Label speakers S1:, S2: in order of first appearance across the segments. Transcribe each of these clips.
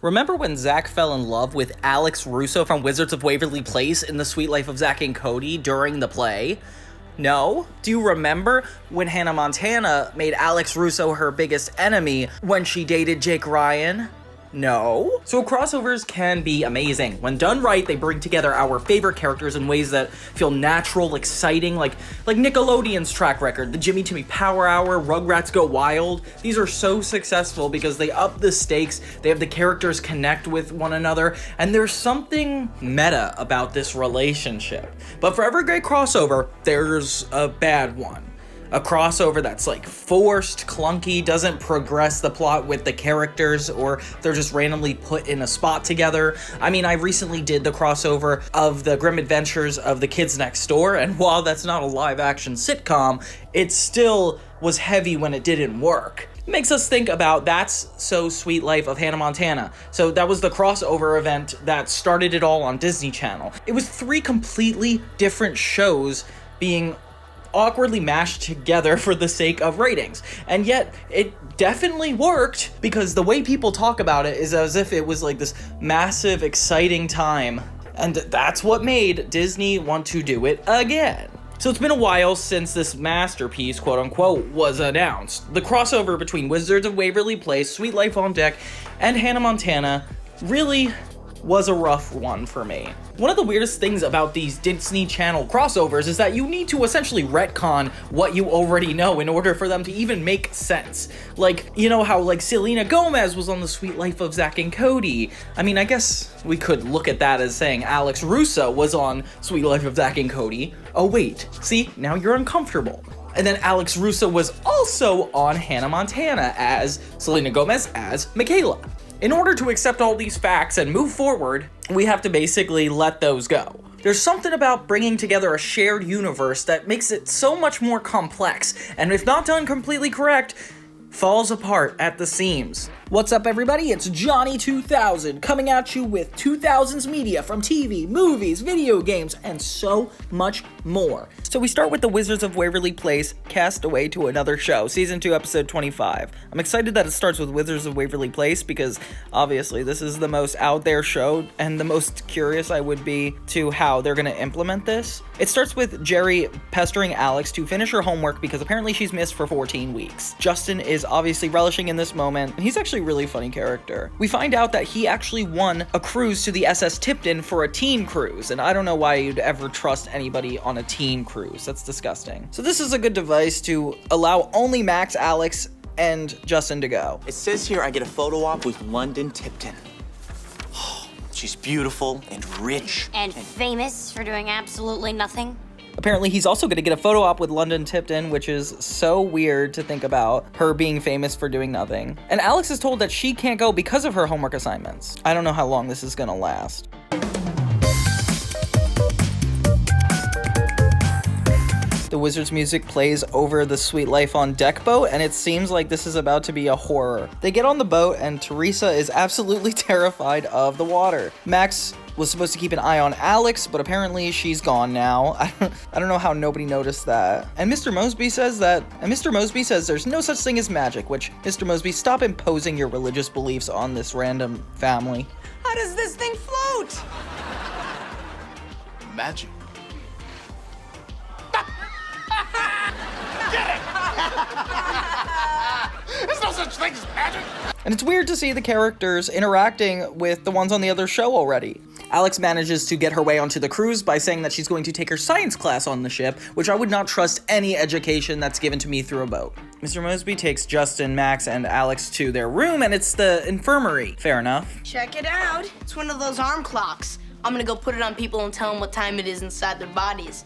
S1: Remember when Zack fell in love with Alex Russo from Wizards of Waverly Place in The Sweet Life of Zack and Cody during the play? No? Do you remember when Hannah Montana made Alex Russo her biggest enemy when she dated Jake Ryan? No? So crossovers can be amazing. When done right, they bring together our favorite characters in ways that feel natural, exciting, like Nickelodeon's track record, the Jimmy Timmy Power Hour, Rugrats Go Wild. These are so successful because they up the stakes, they have the characters connect with one another, and there's something meta about this relationship. But for every great crossover, there's a bad one. A crossover that's like forced, clunky, doesn't progress the plot with the characters, or they're just randomly put in a spot together. I mean, I recently did the crossover of the Grim Adventures of the Kids Next Door, and while that's not a live-action sitcom, it still was heavy when it didn't work. Makes us think about That's So Sweet Life of Hannah Montana. So that was the crossover event that started it all on Disney Channel. It was 3 completely different shows being awkwardly mashed together for the sake of ratings. And yet, it definitely worked because the way people talk about it is as if it was like this massive, exciting time. And that's what made Disney want to do it again. So it's been a while since this masterpiece, quote unquote, was announced. The crossover between Wizards of Waverly Place, Sweet Life on Deck, and Hannah Montana really was a rough one for me. One of the weirdest things about these Disney Channel crossovers is that you need to essentially retcon what you already know in order for them to even make sense. Like, you know how like Selena Gomez was on The Sweet Life of Zack and Cody. I mean, I guess we could look at that as saying Alex Russo was on Sweet Life of Zack and Cody. Oh wait, see, now you're uncomfortable. And then Alex Russo was also on Hannah Montana as Selena Gomez as Mikayla. In order to accept all these facts and move forward, we have to basically let those go. There's something about bringing together a shared universe that makes it so much more complex, and if not done completely correct, falls apart at the seams. What's up, everybody? It's Johnny2000 coming at you with 2000s media from TV, movies, video games, and so much more. So we start with the Wizards of Waverly Place, Cast Away to Another Show, Season 2, Episode 25. I'm excited that it starts with Wizards of Waverly Place because obviously this is the most out there show and the most curious I would be to how they're going to implement this. It starts with Jerry pestering Alex to finish her homework because apparently she's missed for 14 weeks. Justin is obviously relishing in this moment, and he's actually a really funny character. We find out that he actually won a cruise to the SS Tipton for a teen cruise, and I don't know why you'd ever trust anybody on a teen cruise. That's disgusting. So this is a good device to allow only Max, Alex, and Justin to go.
S2: It says here I get a photo op with London Tipton. She's beautiful and rich.
S3: And famous for doing absolutely nothing.
S1: Apparently, he's also going to get a photo op with London Tipton, which is so weird to think about, her being famous for doing nothing. And Alex is told that she can't go because of her homework assignments. I don't know how long this is going to last. The Wizards music plays over the Sweet Life on Deck boat, and it seems like this is about to be a horror. They get on the boat, and Teresa is absolutely terrified of the water. Max was supposed to keep an eye on Alex, but apparently she's gone now. I don't know how nobody noticed that. And Mr. Mosby says there's no such thing as magic, which, Mr. Mosby, stop imposing your religious beliefs on this random family.
S4: How does this thing float?
S5: Magic.
S4: Get it! There's no such thing as magic.
S1: And it's weird to see the characters interacting with the ones on the other show already. Alex manages to get her way onto the cruise by saying that she's going to take her science class on the ship, which I would not trust any education that's given to me through a boat. Mr. Mosby takes Justin, Max, and Alex to their room, and it's the infirmary. Fair enough.
S6: Check it out. It's one of those arm clocks. I'm gonna go put it on people and tell them what time it is inside their bodies.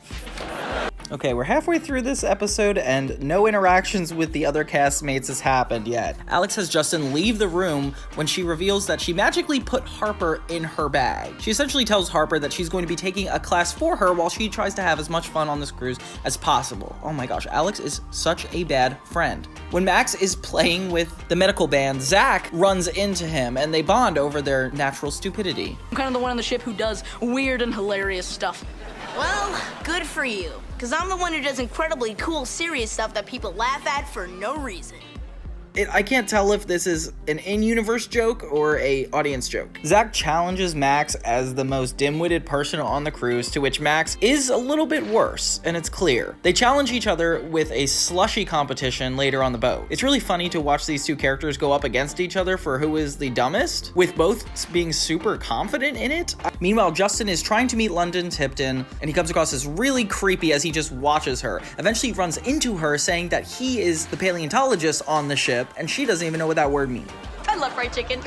S1: Okay, we're halfway through this episode and no interactions with the other castmates has happened yet. Alex has Justin leave the room when she reveals that she magically put Harper in her bag. She essentially tells Harper that she's going to be taking a class for her while she tries to have as much fun on this cruise as possible. Oh my gosh, Alex is such a bad friend. When Max is playing with the medical band, Zack runs into him and they bond over their natural stupidity.
S7: I'm kind of the one on the ship who does weird and hilarious stuff.
S6: Well, good for you, because I'm the one who does incredibly cool, serious stuff that people laugh at for no reason.
S1: I can't tell if this is an in-universe joke or a audience joke. Zack challenges Max as the most dim-witted person on the cruise, to which Max is a little bit worse, and it's clear. They challenge each other with a slushy competition later on the boat. It's really funny to watch these two characters go up against each other for who is the dumbest, with both being super confident in it. Meanwhile, Justin is trying to meet London Tipton, and he comes across as really creepy as he just watches her. Eventually, he runs into her, saying that he is the paleontologist on the ship, and she doesn't even know what that word means.
S7: I love fried chicken.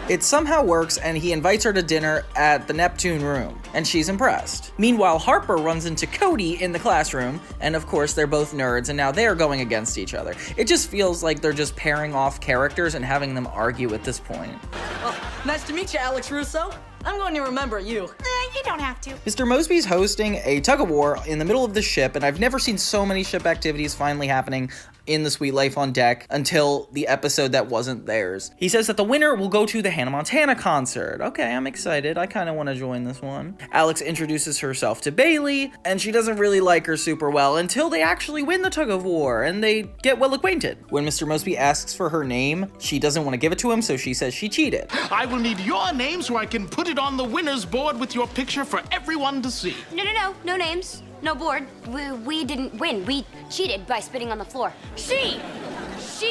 S1: It somehow works, and he invites her to dinner at the Neptune room, and she's impressed. Meanwhile, Harper runs into Cody in the classroom, and of course they're both nerds, and now they're going against each other. It just feels like they're just pairing off characters and having them argue at this point.
S7: Well, nice to meet you, Alex Russo. I'm going to remember you.
S3: You don't have to.
S1: Mr. Mosby's hosting a tug-of-war in the middle of the ship, and I've never seen so many ship activities finally happening in the Suite Life on Deck until the episode that wasn't theirs. He says that the winner will go to the Hannah Montana concert. Okay, I'm excited. I kind of want to join this one. Alex introduces herself to Bailey, and she doesn't really like her super well until they actually win the tug-of-war, and they get well acquainted. When Mr. Mosby asks for her name, she doesn't want to give it to him, so she says she cheated.
S4: I will need your name so I can put it on the winner's board with your picture for everyone to see.
S3: No names. No board. We didn't win. We cheated by spitting on the floor. She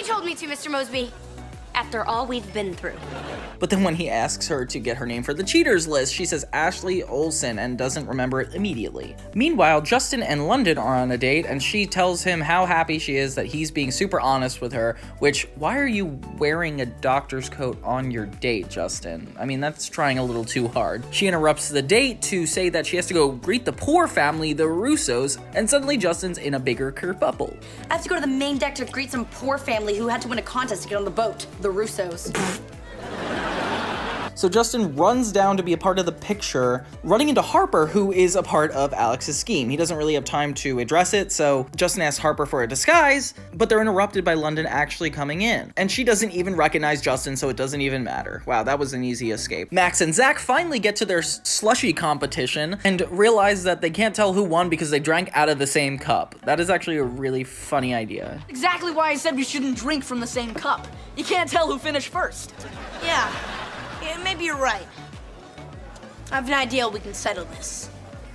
S3: told me to, Mr. Mosby. After all we've been through.
S1: But then when he asks her to get her name for the cheaters list, she says Ashley Olsen and doesn't remember it immediately. Meanwhile, Justin and London are on a date, and she tells him how happy she is that he's being super honest with her, which, why are you wearing a doctor's coat on your date, Justin? I mean, that's trying a little too hard. She interrupts the date to say that she has to go greet the poor family, the Russos, and suddenly Justin's in a bigger kerfuffle.
S5: I have to go to the main deck to greet some poor family who had to win a contest to get on the boat. The Russos.
S1: So Justin runs down to be a part of the picture, running into Harper, who is a part of Alex's scheme. He doesn't really have time to address it, so Justin asks Harper for a disguise, but they're interrupted by London actually coming in. And she doesn't even recognize Justin, so it doesn't even matter. Wow, that was an easy escape. Max and Zack finally get to their slushy competition and realize that they can't tell who won because they drank out of the same cup. That is actually a really funny idea.
S7: Exactly why I said we shouldn't drink from the same cup. You can't tell who finished first.
S6: Yeah, maybe you're right. I have an idea we can settle this.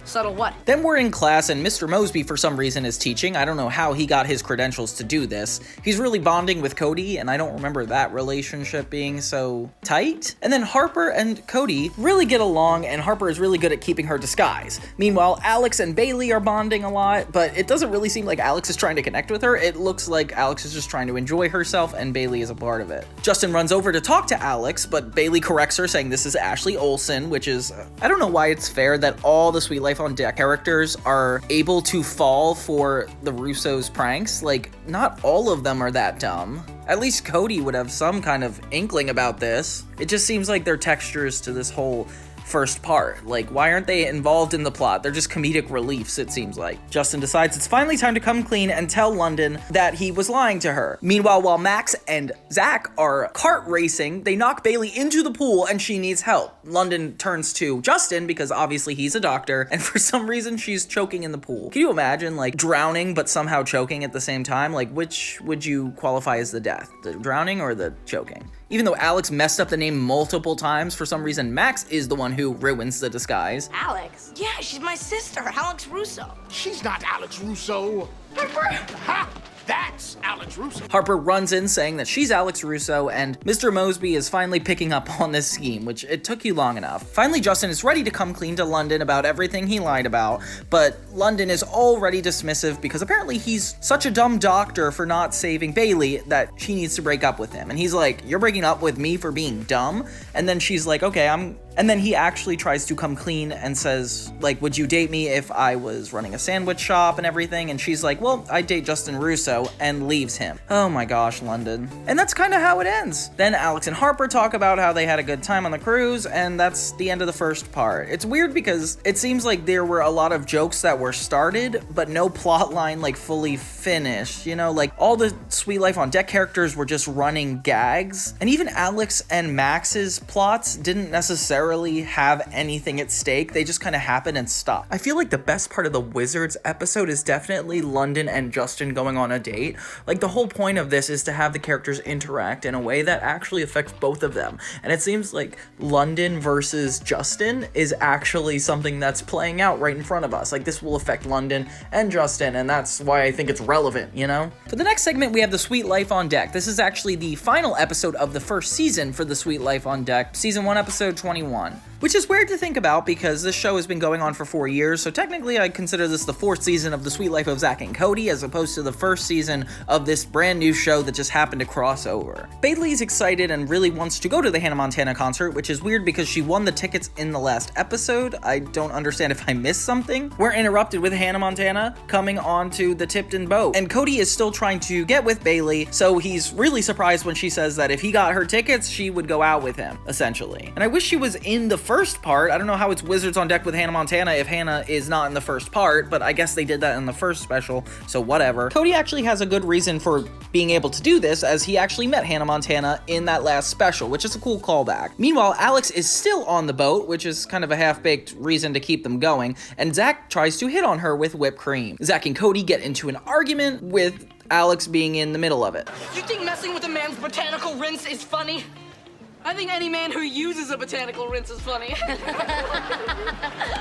S7: Settle what?
S1: Then we're in class and Mr. Mosby for some reason is teaching. I don't know how he got his credentials to do this. He's really bonding with Cody, and I don't remember that relationship being so tight. And then Harper and Cody really get along, and Harper is really good at keeping her disguise. Meanwhile, Alex and Bailey are bonding a lot, but it doesn't really seem like Alex is trying to connect with her. It looks like Alex is just trying to enjoy herself, and Bailey is a part of it. Justin runs over to talk to Alex, but Bailey corrects her, saying this is Ashley Olsen, which is, I don't know why it's fair that all the Suite Life on Deck characters are able to fall for the Russos' pranks. Like, not all of them are that dumb. At least Cody would have some kind of inkling about this. It just seems like they're textures to this whole first part. Like, why aren't they involved in the plot? They're just comedic reliefs, it seems like. Justin decides it's finally time to come clean and tell London that he was lying to her. Meanwhile, while Max and Zack are kart racing, they knock Bailey into the pool and she needs help. London turns to Justin because obviously he's a doctor, and for some reason she's choking in the pool. Can you imagine, like, drowning but somehow choking at the same time? Like, which would you qualify as the death? The drowning or the choking? Even though Alex messed up the name multiple times, for some reason Max is the one who ruins the disguise.
S6: Alex? Yeah, she's my sister, Alex Russo.
S4: She's not Alex Russo. Ha! That's Alex Russo.
S1: Harper runs in saying that she's Alex Russo, and Mr. Mosby is finally picking up on this scheme, which it took you long enough. Finally, Justin is ready to come clean to London about everything he lied about, but London is already dismissive because apparently he's such a dumb doctor for not saving Bailey that she needs to break up with him. And he's like, you're breaking up with me for being dumb? And then she's like, okay, And then he actually tries to come clean and says, like, would you date me if I was running a sandwich shop and everything? And she's like, well, I'd date Justin Russo, and leaves him. Oh my gosh, London. And that's kind of how it ends. Then Alex and Harper talk about how they had a good time on the cruise, and that's the end of the first part. It's weird because it seems like there were a lot of jokes that were started, but no plot line, like, fully finished. You know, like, all the Suite Life on Deck characters were just running gags. And even Alex and Max's plots didn't necessarily necessarily have anything at stake. They just kind of happen and stop. I feel like the best part of the Wizards episode is definitely London and Justin going on a date. Like, the whole point of this is to have the characters interact in a way that actually affects both of them. And it seems like London versus Justin is actually something that's playing out right in front of us. Like, this will affect London and Justin, and that's why I think it's relevant, you know? For the next segment, we have The Sweet Life on Deck. This is actually the final episode of the first season for The Sweet Life on Deck, season 1, episode 21. Which is weird to think about because this show has been going on for 4 years, so technically I consider this the 4th season of The Sweet Life of Zack and Cody, as opposed to the 1st season of this brand new show that just happened to cross over. Bailey's excited and really wants to go to the Hannah Montana concert, which is weird because she won the tickets in the last episode. I don't understand if I missed something. We're interrupted with Hannah Montana coming onto the Tipton boat, and Cody is still trying to get with Bailey, so he's really surprised when she says that if he got her tickets, she would go out with him, essentially. And I wish she was in the first part. I don't know how it's Wizards on Deck with Hannah Montana if Hannah is not in the first part, but I guess they did that in the first special, so whatever. Cody actually has a good reason for being able to do this, as he actually met Hannah Montana in that last special, which is a cool callback. Meanwhile, Alex is still on the boat, which is kind of a half-baked reason to keep them going, and Zack tries to hit on her with whipped cream. Zack and Cody get into an argument, with Alex being in the middle of it.
S7: You think messing with a man's botanical rinse is funny? I think any man who uses a botanical rinse is funny.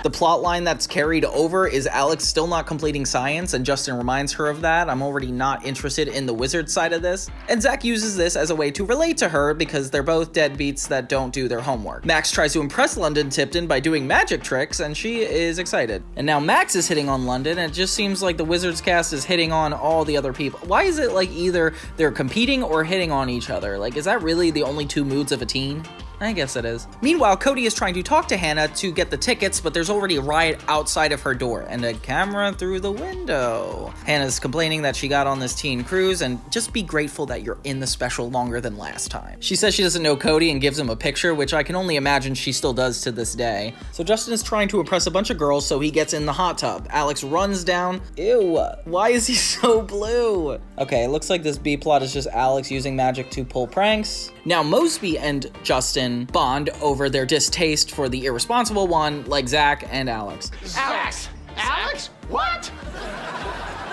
S1: The plot line that's carried over is Alex still not completing science, and Justin reminds her of that. I'm already not interested in the wizard side of this. And Zack uses this as a way to relate to her because they're both deadbeats that don't do their homework. Max tries to impress London Tipton by doing magic tricks, and she is excited. And now Max is hitting on London, and it just seems like the Wizards cast is hitting on all the other people. Why is it like either they're competing or hitting on each other? Like, is that really the only 2 moods of a teen? I guess it is. Meanwhile, Cody is trying to talk to Hannah to get the tickets, but there's already a riot outside of her door and a camera through the window. Hannah's complaining that she got on this teen cruise, and just be grateful that you're in the special longer than last time. She says she doesn't know Cody and gives him a picture, which I can only imagine she still does to this day. So Justin is trying to impress a bunch of girls, so he gets in the hot tub. Alex runs down. Ew, why is he so blue? Okay, it looks like this B-plot is just Alex using magic to pull pranks. Now Mosby and Justin bond over their distaste for the irresponsible one, like Zack and Alex.
S4: Alex? Alex? What?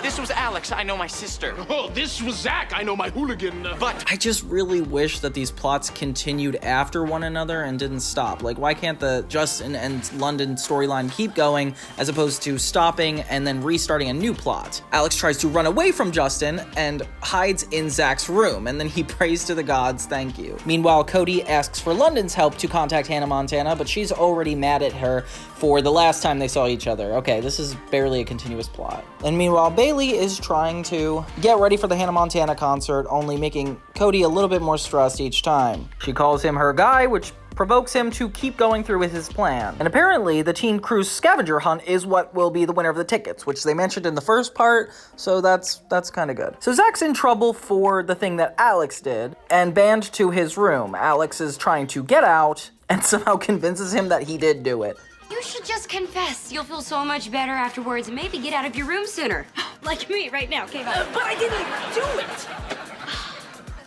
S2: This was Alex. I know my sister.
S4: Oh, this was Zack. I know my hooligan.
S2: But
S1: I just really wish that these plots continued after one another and didn't stop. Like, why can't the Justin and London storyline keep going as opposed to stopping and then restarting a new plot? Alex tries to run away from Justin and hides in Zack's room, and then he prays to the gods, thank you. Meanwhile, Cody asks for London's help to contact Hannah Montana, but she's already mad at her for the last time they saw each other. Okay, this is barely a continuous plot. And meanwhile, Bailey is trying to get ready for the Hannah Montana concert, only making Cody a little bit more stressed each time. She calls him her guy, which provokes him to keep going through with his plan. And apparently, the teen cruise scavenger hunt is what will be the winner of the tickets, which they mentioned in the first part, so that's kind of good. So Zack's in trouble for the thing that Alex did, and banned to his room. Alex is trying to get out, and somehow convinces him that he did do it.
S3: You should just confess. You'll feel so much better afterwards and maybe get out of your room sooner. Like me right now, okay, bye.
S7: But I didn't do it!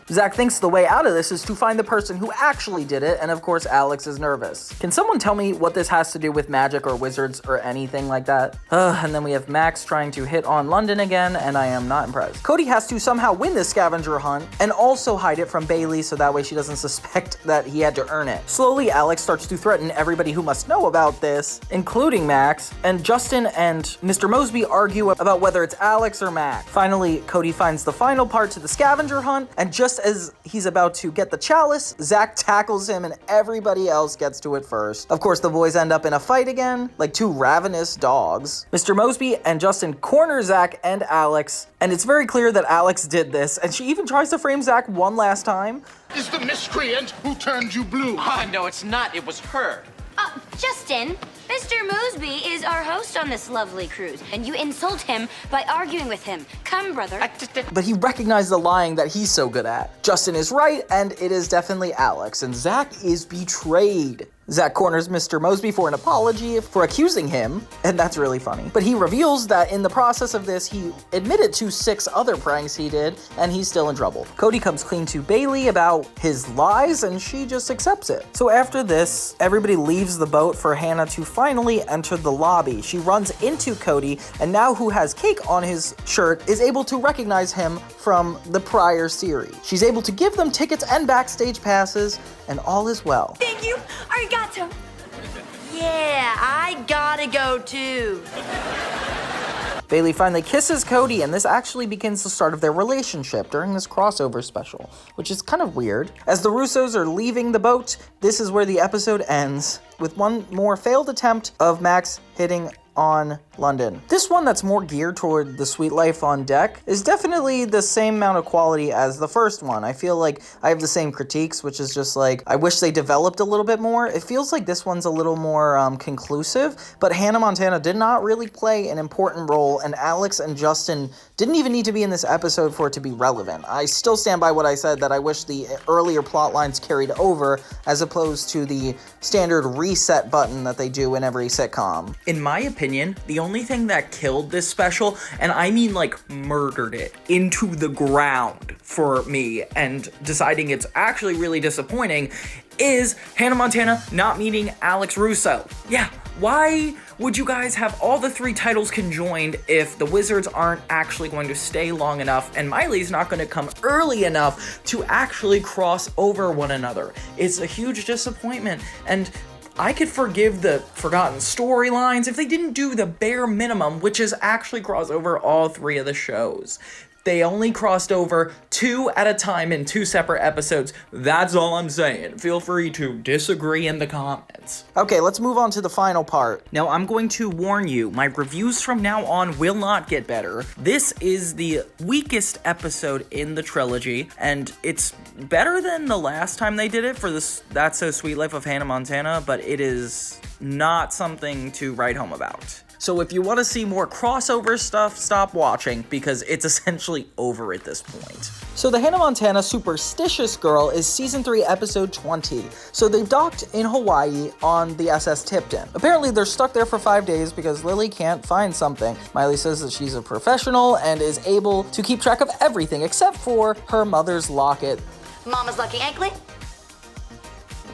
S1: Zack thinks the way out of this is to find the person who actually did it, and of course Alex is nervous. Can someone tell me what this has to do with magic or wizards or anything like that? And then we have Max trying to hit on London again, and I am not impressed. Cody has to somehow win this scavenger hunt and also hide it from Bailey so that way she doesn't suspect that he had to earn it. Slowly, Alex starts to threaten everybody who must know about this, including Max, and Justin and Mr. Mosby argue about whether it's Alex or Max. Finally, Cody finds the final part to the scavenger hunt, and just as he's about to get the chalice, Zack tackles him and everybody else gets to it first. Of course, the boys end up in a fight again, like 2 ravenous dogs. Mr. Mosby and Justin corner Zack and Alex, and it's very clear that Alex did this, and she even tries to frame Zack one last time.
S4: Is the miscreant who turned you blue?
S2: no, it's not. It was her.
S3: Justin, Mr. Mosby is our host on this lovely cruise, and you insult him by arguing with him. Come, brother.
S1: But he recognized the lying that he's so good at. Justin is right, and it is definitely Alex, and Zack is betrayed. Zack corners Mr. Mosby for an apology for accusing him, and that's really funny. But he reveals that in the process of this, he admitted to 6 other pranks he did, and he's still in trouble. Cody comes clean to Bailey about his lies, and she just accepts it. So after this, everybody leaves the boat for Hannah to finally enter the lobby. She runs into Cody, and now who has cake on his shirt is able to recognize him from the prior series. She's able to give them tickets and backstage passes, and all is well.
S5: Thank you. Arigato. Yeah, I gotta go too.
S1: Bailey finally kisses Cody, and this actually begins the start of their relationship during this crossover special, which is kind of weird. As the Russos are leaving the boat, this is where the episode ends, with one more failed attempt of Max hitting on London. This one that's more geared toward the sweet life on deck is definitely the same amount of quality as the first one. I feel like I have the same critiques, which is just like, I wish they developed a little bit more. It feels like this one's a little more conclusive, but Hannah Montana did not really play an important role, and Alex and Justin didn't even need to be in this episode for it to be relevant. I still stand by what I said, that I wish the earlier plot lines carried over as opposed to the standard reset button that they do in every sitcom. In my opinion, the only thing that killed this special, and I mean like murdered it into the ground for me and deciding it's actually really disappointing, is Hannah Montana not meeting Alex Russo. Yeah, why would you guys have all the 3 titles conjoined if the Wizards aren't actually going to stay long enough and Miley's not going to come early enough to actually cross over one another? It's a huge disappointment, and I could forgive the forgotten storylines if they didn't do the bare minimum, which is actually cross over all 3 of the shows. They only crossed over 2 at a time in 2 separate episodes. That's all I'm saying. Feel free to disagree in the comments. Okay, let's move on to the final part. Now, I'm going to warn you, my reviews from now on will not get better. This is the weakest episode in the trilogy, and it's better than the last time they did it for this That's So Sweet Life of Hannah Montana, but it is not something to write home about. So if you want to see more crossover stuff, stop watching, because it's essentially over at this point. So the Hannah Montana Superstitious Girl is season 3, episode 20. So they've docked in Hawaii on the SS Tipton. Apparently they're stuck there for 5 days because Lily can't find something. Miley says that she's a professional and is able to keep track of everything except for her mother's locket.
S5: Mama's lucky anklet.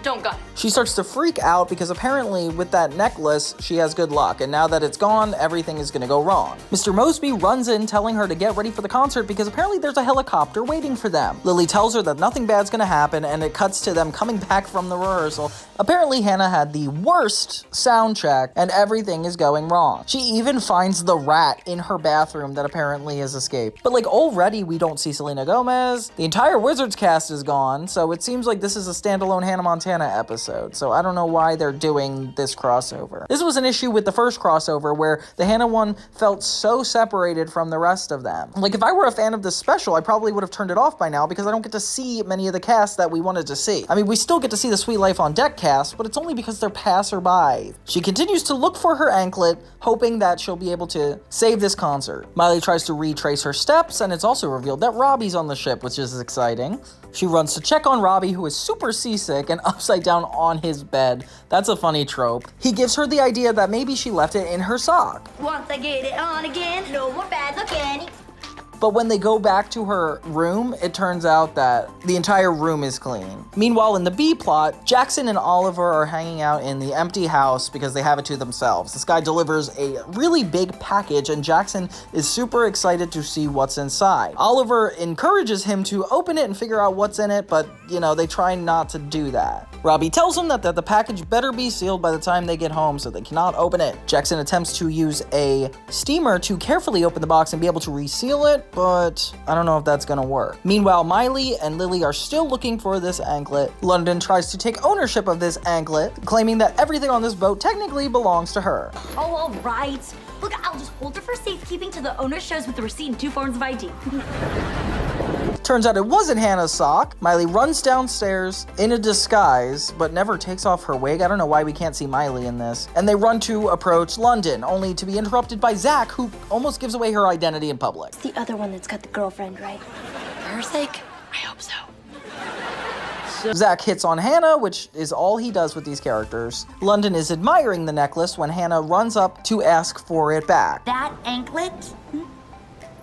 S5: Don't got it.
S1: She starts to freak out because apparently with that necklace, she has good luck, and now that it's gone, everything is gonna go wrong. Mr. Mosby runs in telling her to get ready for the concert because apparently there's a helicopter waiting for them. Lily tells her that nothing bad's gonna happen, and it cuts to them coming back from the rehearsal. Apparently Hannah had the worst sound check, and everything is going wrong. She even finds the rat in her bathroom that apparently has escaped. But like already we don't see Selena Gomez, the entire Wizards cast is gone, so it seems like this is a standalone Hannah Montana episode, so I don't know why they're doing this crossover. This was an issue with the first crossover where the Hannah one felt so separated from the rest of them. Like if I were a fan of this special, I probably would have turned it off by now because I don't get to see many of the cast that we wanted to see. I mean, we still get to see the Sweet Life on Deck cast, but it's only because they're passerby. She continues to look for her anklet, hoping that she'll be able to save this concert. Miley tries to retrace her steps, and it's also revealed that Robbie's on the ship, which is exciting. She runs to check on Robbie, who is super seasick and upside down on his bed. That's a funny trope. He gives her the idea that maybe she left it in her sock.
S5: Once I get it on again, no more bad looking.
S1: But when they go back to her room, it turns out that the entire room is clean. Meanwhile, in the B plot, Jackson and Oliver are hanging out in the empty house because they have it to themselves. This guy delivers a really big package, and Jackson is super excited to see what's inside. Oliver encourages him to open it and figure out what's in it, but, you know, they try not to do that. Robbie tells him that the package better be sealed by the time they get home, so they cannot open it. Jackson attempts to use a steamer to carefully open the box and be able to reseal it, but I don't know if that's gonna work. Meanwhile, Miley and Lily are still looking for this anklet. London tries to take ownership of this anklet, claiming that everything on this boat technically belongs to her.
S5: Oh, all right. Look, I'll just hold her for safekeeping till the owner shows with the receipt and 2 forms of ID.
S1: Turns out it wasn't Hannah's sock. Miley runs downstairs in a disguise, but never takes off her wig. I don't know why we can't see Miley in this. And they run to approach London, only to be interrupted by Zack, who almost gives away her identity in public.
S3: It's the other one that's got the girlfriend, right?
S5: For her sake, I hope so.
S1: Zack hits on Hannah, which is all he does with these characters. London is admiring the necklace when Hannah runs up to ask for it back.
S5: That anklet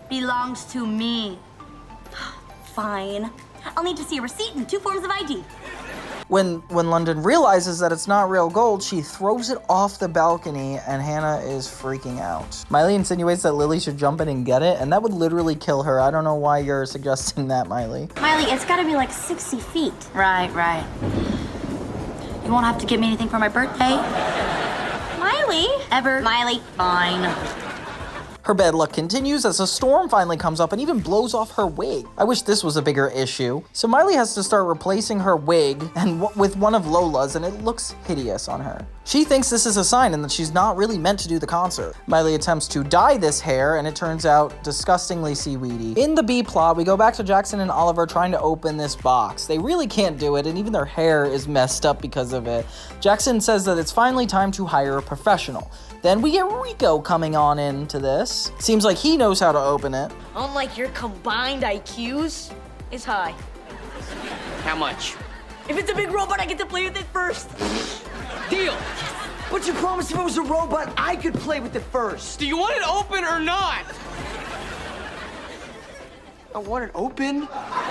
S5: belongs to me. Fine. I'll need to see a receipt and 2 forms of ID.
S1: When London realizes that it's not real gold, she throws it off the balcony and Hannah is freaking out. Miley insinuates that Lily should jump in and get it, and that would literally kill her. I don't know why you're suggesting that, Miley.
S5: Miley, it's gotta be like 60 feet. Right. You won't have to give me anything for my birthday. Miley? Ever. Miley. Fine.
S1: Her bad luck continues as a storm finally comes up and even blows off her wig. I wish this was a bigger issue. So Miley has to start replacing her wig with one of Lola's, and it looks hideous on her. She thinks this is a sign and that she's not really meant to do the concert. Miley attempts to dye this hair, and it turns out disgustingly seaweedy. In the B plot, we go back to Jackson and Oliver trying to open this box. They really can't do it, and even their hair is messed up because of it. Jackson says that it's finally time to hire a professional. Then we get Rico coming on into this. Seems like he knows how to open it.
S7: Unlike your combined IQs, is high.
S8: How much?
S7: If it's a big robot, I get to play with it first.
S8: Deal.
S9: But you promised if it was a robot, I could play with it first.
S8: Do you want it open or not?
S9: I want it open.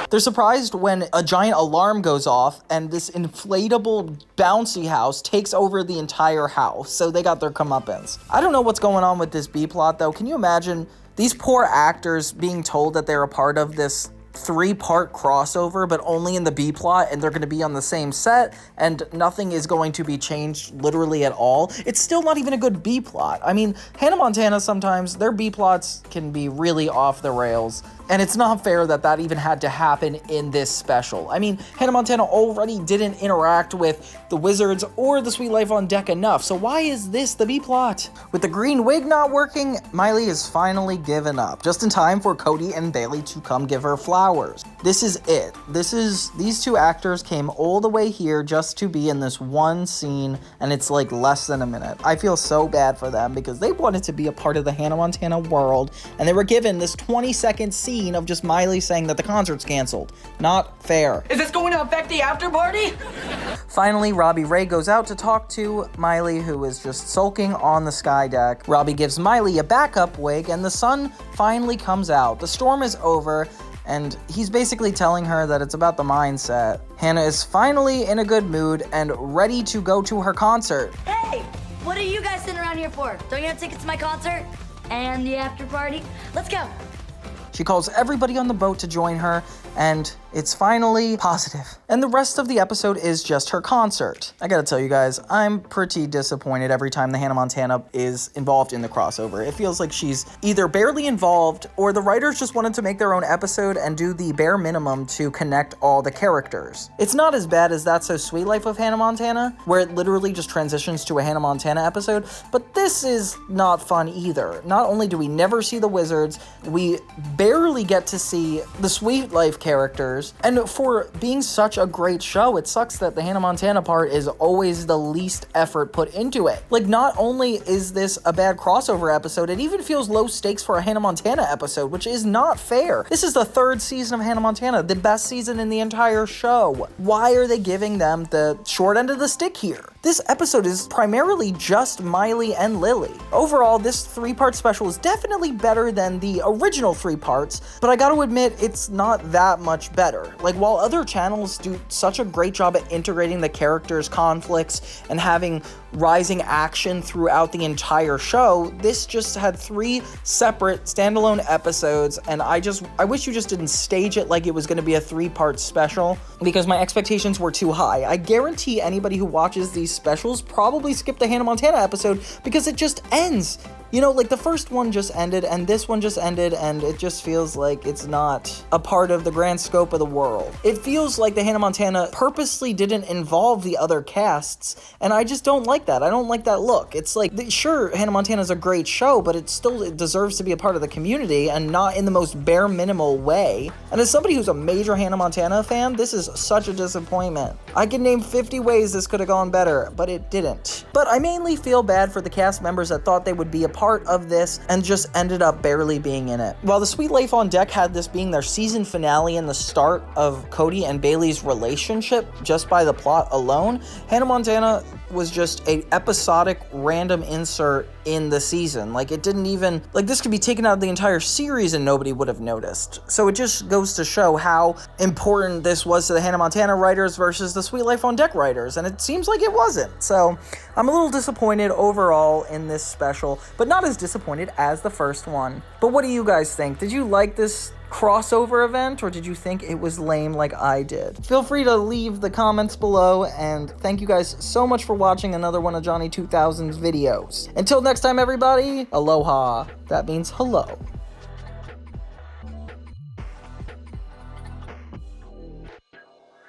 S1: They're surprised when a giant alarm goes off and this inflatable bouncy house takes over the entire house. So they got their comeuppance. I don't know what's going on with this B plot though. Can you imagine these poor actors being told that they're a part of this 3-part crossover, but only in the B plot, and they're going to be on the same set, and nothing is going to be changed literally at all? It's still not even a good B plot. I mean, Hannah Montana, sometimes their B plots can be really off the rails, and it's not fair that that even had to happen in this special. I mean, Hannah Montana already didn't interact with the Wizards or the Sweet Life on Deck enough, so why is this the B plot? With the green wig not working, Miley is finally given up, just in time for Cody and Bailey to come give her flowers. This is it. These 2 actors came all the way here just to be in this one scene, and it's like less than a minute. I feel so bad for them because they wanted to be a part of the Hannah Montana world, and they were given this 20-second scene of just Miley saying that the concert's canceled. Not fair.
S7: Is this going to affect the after party?
S1: Finally, Robbie Ray goes out to talk to Miley, who is just sulking on the sky deck. Robbie gives Miley a backup wig, and the sun finally comes out. The storm is over, and he's basically telling her that it's about the mindset. Hannah is finally in a good mood and ready to go to her concert.
S5: Hey, what are you guys sitting around here for? Don't you have tickets to my concert? And the after party? Let's go.
S1: She calls everybody on the boat to join her, and it's finally positive. And the rest of the episode is just her concert. I gotta tell you guys, I'm pretty disappointed every time the Hannah Montana is involved in the crossover. It feels like she's either barely involved, or the writers just wanted to make their own episode and do the bare minimum to connect all the characters. It's not as bad as That's So Sweet Life of Hannah Montana, where it literally just transitions to a Hannah Montana episode, but this is not fun either. Not only do we never see the Wizards, we barely get to see the Sweet Life characters, and for being such a great show, it sucks that the Hannah Montana part is always the least effort put into it. Like, not only is this a bad crossover episode, it even feels low stakes for a Hannah Montana episode, which is not fair. This is the 3rd season of Hannah Montana, the best season in the entire show. Why are they giving them the short end of the stick here? This episode is primarily just Miley and Lily. Overall, this 3-part special is definitely better than the original 3 parts, but I gotta admit, it's not that much better. Like, while other channels do such a great job at integrating the characters' conflicts and having rising action throughout the entire show, this just had 3 separate standalone episodes, and I wish you just didn't stage it like it was gonna be a 3-part special, because my expectations were too high. I guarantee anybody who watches these specials probably skipped the Hannah Montana episode because it just ends. You know, like the first one just ended and this one just ended, and it just feels like it's not a part of the grand scope of the world. It feels like the Hannah Montana purposely didn't involve the other casts, and I just don't like that. I don't like that look. It's like, sure, Hannah Montana's a great show, but it deserves to be a part of the community and not in the most bare minimal way. And as somebody who's a major Hannah Montana fan, this is such a disappointment. I can name 50 ways this could have gone better, but it didn't. But I mainly feel bad for the cast members that thought they would be a part part of this and just ended up barely being in it. While The Suite Life on Deck had this being their season finale and the start of Cody and Bailey's relationship just by the plot alone, Hannah Montana was just a episodic random insert in the season. Like, it didn't even, like, this could be taken out of the entire series and nobody would have noticed. So it just goes to show how important this was to the Hannah Montana writers versus the Suite Life on Deck writers, and it seems like it wasn't. So I'm a little disappointed overall in this special, but not as disappointed as the first one. But what do you guys think? Did you like this crossover event, or did you think it was lame like I did? Feel free to leave the comments below, and thank you guys so much for watching another one of Johnny 2000's videos. Until next time, everybody, aloha. That means hello.